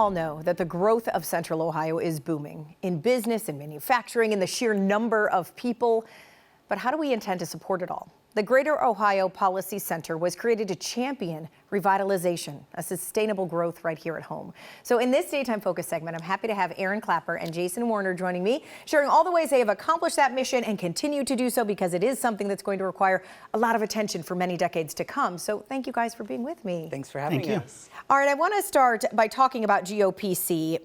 all know that the growth of Central Ohio is booming in business and manufacturing and the sheer number of people. But how do we intend to support it all? The Greater Ohio Policy Center was created to champion revitalization, a sustainable growth right here at home. So in this Daytime Focus segment, I'm happy to have Aaron Clapper and Jason Warner joining me, sharing all the ways they have accomplished that mission and continue to do so, because it is something that's going to require a lot of attention for many decades to come. So thank you guys for being with me. Thanks for having us. All right, I want to start by talking about GOPC.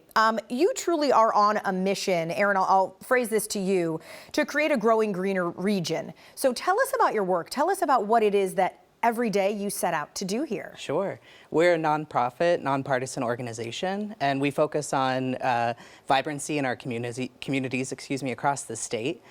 You truly are on a mission, Aaron, I'll phrase this to you, to create a growing greener region. So tell us about your work. Tell us about what it is that every day you set out to do here. Sure. We're a nonprofit, nonpartisan organization, and we focus on vibrancy in our communities across the state.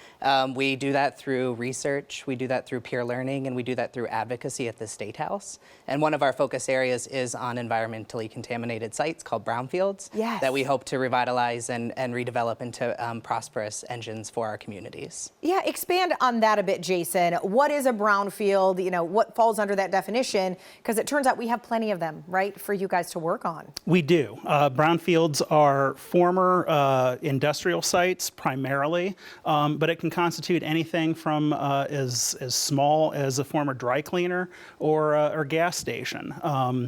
We do that through research, we do that through peer learning, and we do that through advocacy at the State House. And one of our focus areas is on environmentally contaminated sites called brownfields that we hope to revitalize and redevelop into prosperous engines for our communities. Yeah, expand on that a bit, Jason. What is a brownfield? You know, what falls under that definition? Because it turns out we have plenty of them, right, for you guys to work on. We do. Brownfields are former industrial sites primarily, but it can constitute anything from as small as a former dry cleaner or gas station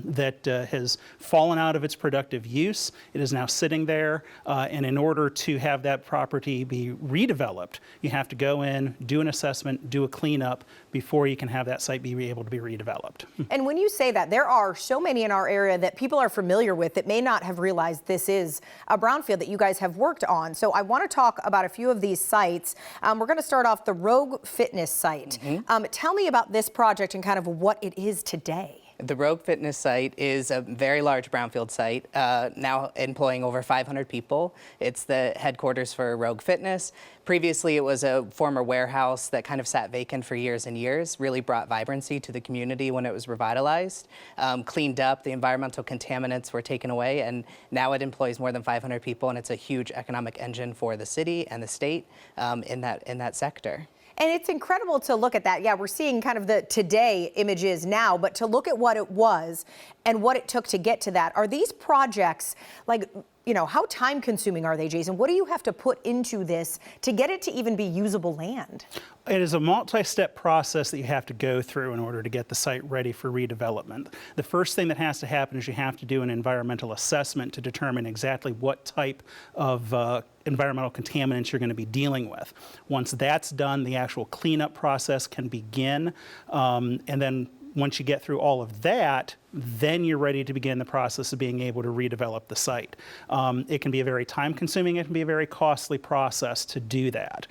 that has fallen out of its productive use. It is now sitting there, and in order to have that property be redeveloped, you have to go in, do an assessment, do a cleanup before you can have that site be able to be redeveloped. And when you say that, there are so many in our area that people are familiar with that may not have realized this is a brownfield that you guys have worked on. So I want to talk about a few of these sites. We're going to start off the Rogue Fitness site. Tell me about this project and kind of what it is today. The Rogue Fitness site is a very large brownfield site, now employing over 500 people. It's the headquarters for Rogue Fitness. Previously, it was a former warehouse that kind of sat vacant for years and years, really brought vibrancy to the community when it was revitalized, cleaned up, the environmental contaminants were taken away, and now it employs more than 500 people, and it's a huge economic engine for the city and the state in that sector. And it's incredible to look at that. Yeah, we're seeing kind of the today images now, but to look at what it was and what it took to get to that. Are these projects, like, you know, how time consuming are they, Jason? What do you have to put into this to get it to even be usable land? It is a multi-step process that you have to go through in order to get the site ready for redevelopment. The first thing that has to happen is you have to do an environmental assessment to determine exactly what type of environmental contaminants you're going to be dealing with. Once that's done, the actual cleanup process can begin, and then once you get through all of that, then you're ready to begin the process of being able to redevelop the site. It can be a very time-consuming, it can be a very costly process to do that,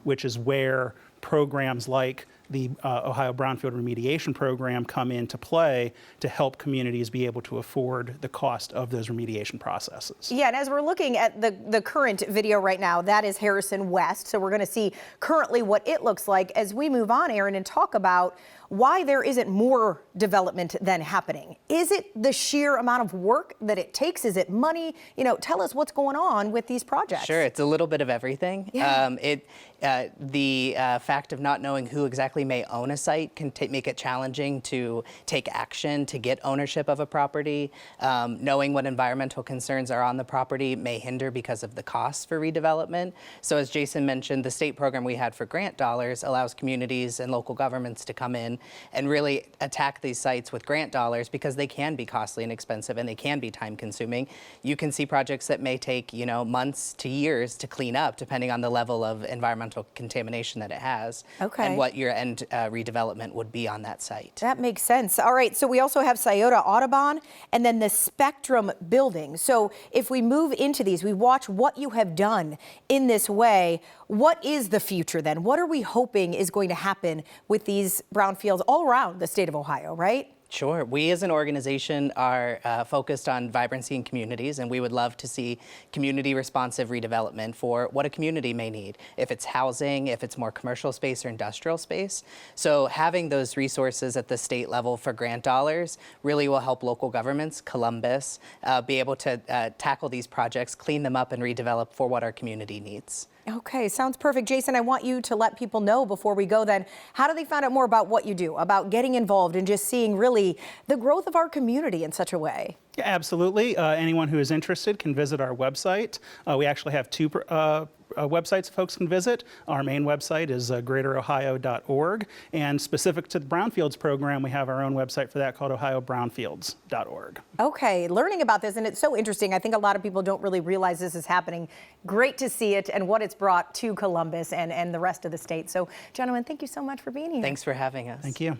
which is where programs like the Ohio Brownfield Remediation Program come into play to help communities be able to afford the cost of those remediation processes. Yeah, and as we're looking at the current video right now, that is Harrison West. So we're going to see currently what it looks like as we move on, Aaron, and talk about why there isn't more development than happening. Is it the sheer amount of work that it takes? Is it money? You know, tell us what's going on with these projects. Sure, it's a little bit of everything. Yeah. The fact of not knowing who exactly may own a site can make it challenging to take action to get ownership of a property. Knowing what environmental concerns are on the property may hinder because of the costs for redevelopment. So as Jason mentioned, the state program we had for grant dollars allows communities and local governments to come in and really attack these sites with grant dollars because they can be costly and expensive and they can be time consuming. You can see projects that may take, you know, months to years to clean up depending on the level of environmental contamination that it has and what your end redevelopment would be on that site. That makes sense. All right, so we also have Scioto Audubon and then the Spectrum building. So if we move into these, we watch what you have done in this way. What is the future then? What are we hoping is going to happen with these brownfields all around the state of Ohio, right? Sure. We as an organization are focused on vibrancy in communities, and we would love to see community responsive redevelopment for what a community may need, if it's housing, if it's more commercial space or industrial space. So having those resources at the state level for grant dollars really will help local governments, Columbus, be able to tackle these projects, clean them up and redevelop for what our community needs. Okay, sounds perfect. Jason, I want you to let people know before we go then, how do they find out more about what you do, about getting involved and just seeing really ultimately the growth of our community in such a way. Yeah, absolutely. Anyone who is interested can visit our website. We actually have two websites folks can visit. Our main website is greaterohio.org, and specific to the Brownfields program, we have our own website for that called ohiobrownfields.org. Okay, learning about this, and it's so interesting. I think a lot of people don't really realize this is happening. Great to see it and what it's brought to Columbus and the rest of the state. So, gentlemen, thank you so much for being here. Thanks for having us. Thank you.